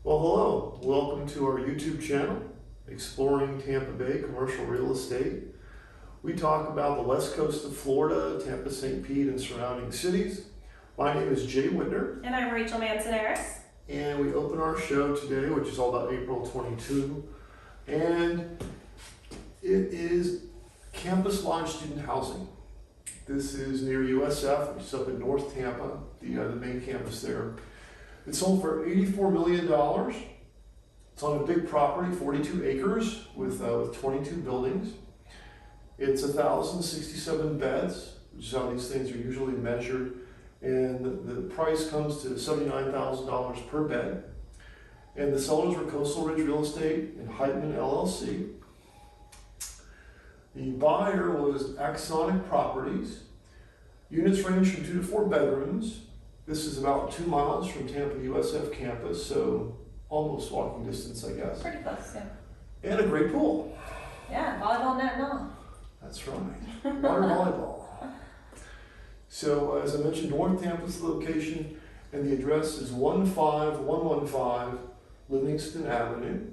Well, hello. Welcome to our YouTube channel, Exploring Tampa Bay Commercial Real Estate. We talk about the west coast of Florida, Tampa, St. Pete, and surrounding cities. My name is Jay Wittner. And I'm Rachael Manzanares. And we open our show today, which is all about April 22. And it is Campus Lodge Student Housing. This is near USF, which is up in North Tampa, the main campus there. It's sold for $84 million. It's on a big property, 42 acres with 22 buildings. It's 1,067 beds, which is how these things are usually measured. And the price comes to $79,000 per bed. And the sellers were Coastal Ridge Real Estate and Heitman LLC. The buyer was Axonic Properties. Units range from 2 to 4 bedrooms. This is about 2 miles from Tampa USF campus, so almost walking distance, I guess. Pretty close, yeah. And a great pool. Yeah, volleyball net and all. That's right. Water volleyball. So, as I mentioned, North Tampa's the location, and the address is 15115 Livingston Avenue.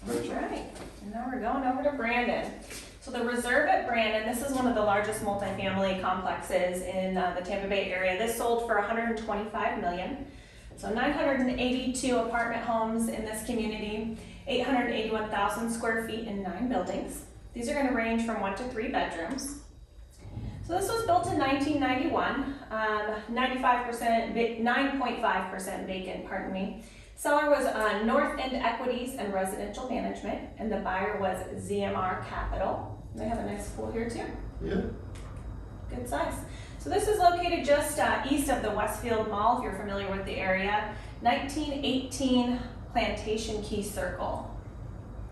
All right, and now we're going over to Brandon. So the Reserve at Brandon, this is one of the largest multifamily complexes in the Tampa Bay area. This sold for $125 million. So 982 apartment homes in this community, 881,000 square feet in 9 buildings. These are going to range from 1 to 3 bedrooms. So this was built in 1991, 9.5% vacant, pardon me. Seller was North End Equities and Residential Management, and the buyer was ZMR Capital. They have a nice pool here too. Yeah. Good size. So this is located just east of the Westfield Mall, if you're familiar with the area. 1918 Plantation Key Circle.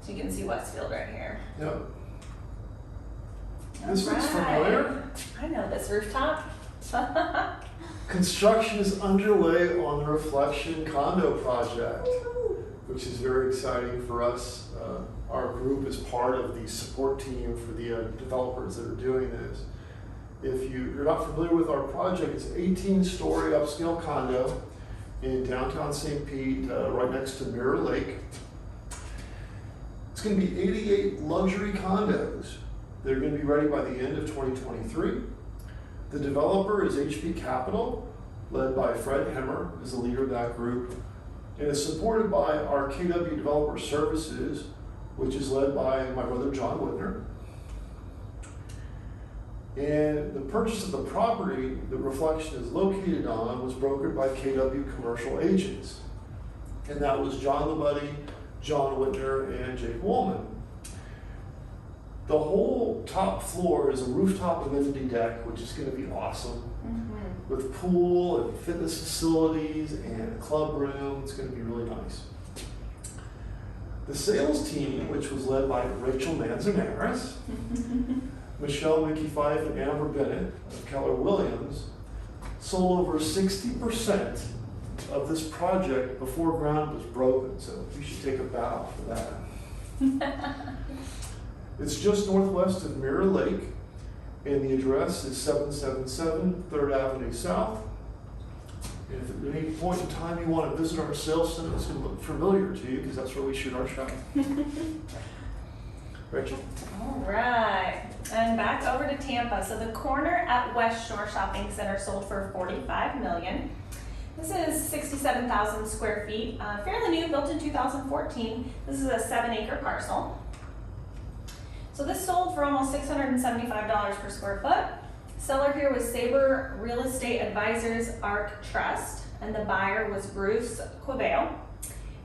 So you can see Westfield right here. Yep. This looks familiar. I know this rooftop. Construction is underway on the Reflection Condo project, which is very exciting for us. Our group is part of the support team for the developers that are doing this. If you're not familiar with our project, it's an 18-story upscale condo in downtown St. Pete, right next to Mirror Lake. It's going to be 88 luxury condos. They're going to be ready by the end of 2023. The developer is HP Capital, led by Fred Hemmer, is the leader of that group, and is supported by our KW Developer Services, which is led by my brother John Wittner. And the purchase of the property the Reflection is located on was brokered by KW Commercial Agents, and that was John LeBuddy, John Wittner, and Jake Woolman. The whole top floor is a rooftop amenity deck, which is going to be awesome, with pool and fitness facilities and a club room. It's going to be really nice. The sales team, which was led by Rachael Manzanares, Michelle Mickey Fife, and Amber Bennett of Keller Williams, sold over 60% of this project before ground was broken. So you should take a bow for that. It's just northwest of Mirror Lake, and the address is 777 3rd Avenue South. And if at any point in time you want to visit our sales center, it's going to look familiar to you because that's where we shoot our shop. Rachel. All right, and back over to Tampa. So the corner at Westshore Shopping Center sold for $45 million. This is 67,000 square feet, fairly new, built in 2014. This is a 7-acre parcel. So this sold for almost $675 per square foot. Seller here was Sabre Real Estate Advisors Arc Trust, and the buyer was Bruce Quaveo.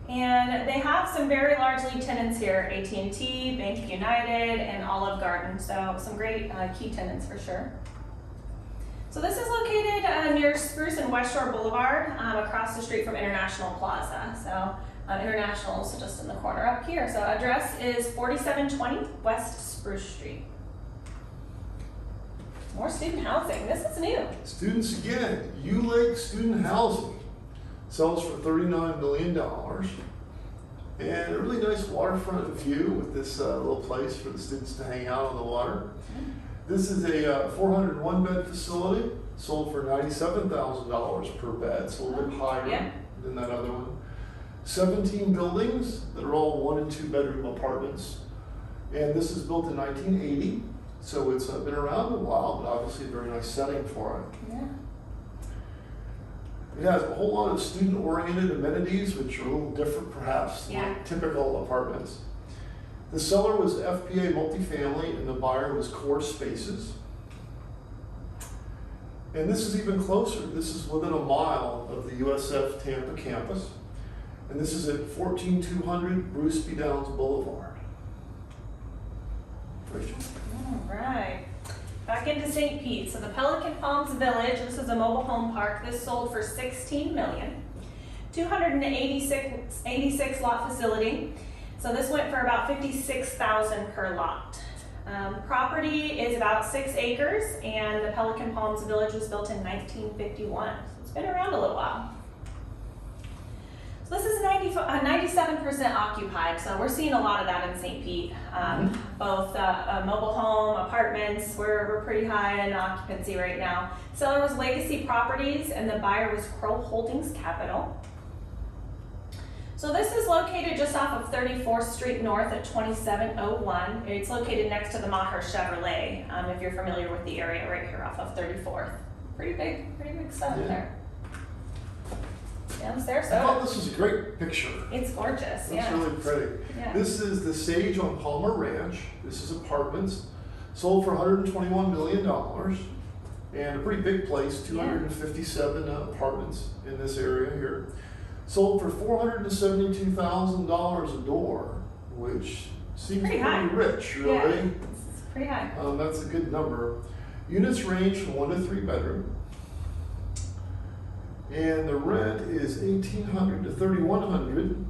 And they have some very large lead tenants here, AT&T, Bank United, and Olive Garden. So some great key tenants for sure. So this is located near Spruce and Westshore Boulevard, across the street from International Plaza. So International is just in the corner up here. So address is 4720 West Spruce Street. More student housing. This is new. Students again. ULake Student Housing sells for $39 million. And a really nice waterfront view with this little place for the students to hang out on the water. This is a 401 bed facility, sold for $97,000 per bed, so a little bit higher. Yeah. than that other one. 17 buildings that are all 1 and 2 bedroom apartments. And this is built in 1980, so it's been around a while, but obviously a very nice setting for it. Yeah. It has a whole lot of student-oriented amenities, which are a little different perhaps than Yeah. typical apartments. The seller was FPA Multifamily and the buyer was Core Spaces. And this is even closer. This is within a mile of the USF Tampa campus. And this is at 14200 Bruce B. Downs Boulevard. Rachel? All right. Back into St. Pete. So the Pelican Palms Village, this is a mobile home park. This sold for $16 million. 286 lot facility. So this went for about $56,000 per lot. Property is about 6 acres, and the Pelican Palms Village was built in 1951. So it's been around a little while. So this is 97% occupied, so we're seeing a lot of that in St. Pete. Both mobile home, apartments, we're pretty high in occupancy right now. Seller was Legacy Properties, and the buyer was Crow Holdings Capital. So this is located just off of 34th Street North at 2701. It's located next to the Maher Chevrolet, if you're familiar with the area right here off of 34th. Pretty big stuff there. Yeah, I thought Sarasota. this was a great picture. It's gorgeous, That's yeah. really pretty. Yeah. This is the Sage on Palmer Ranch. This is apartments. Sold for $121 million. And a pretty big place, 257 apartments in this area here. Sold for $472,000 a door, which seems Pretty pretty high. rich, really. Yeah, it's pretty high. That's a good number. Units range from 1 to 3 bedroom. And the rent is $1,800 to $3,100.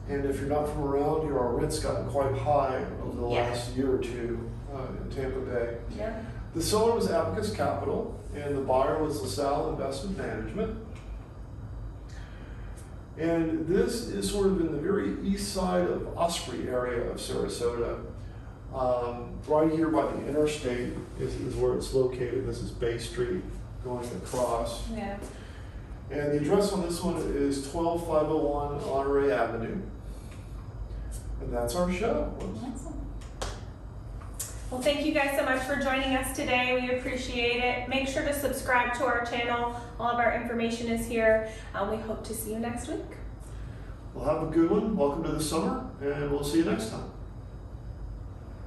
And if you're not from around here, our rent's gotten quite high over the last year or two in Tampa Bay. Yeah. The seller was Abacus Capital, and the buyer was LaSalle Investment Management. And this is sort of in the very east side of Osprey area of Sarasota. Right here by the interstate is where it's located. This is Bay Street going across. Yeah. And the address on this one is 12501 Honore Avenue. And that's our show. Awesome. Well, thank you guys so much for joining us today. We appreciate it. Make sure to subscribe to our channel. All of our information is here. We hope to see you next week. Well, have a good one. Welcome to the summer, and we'll see you next time.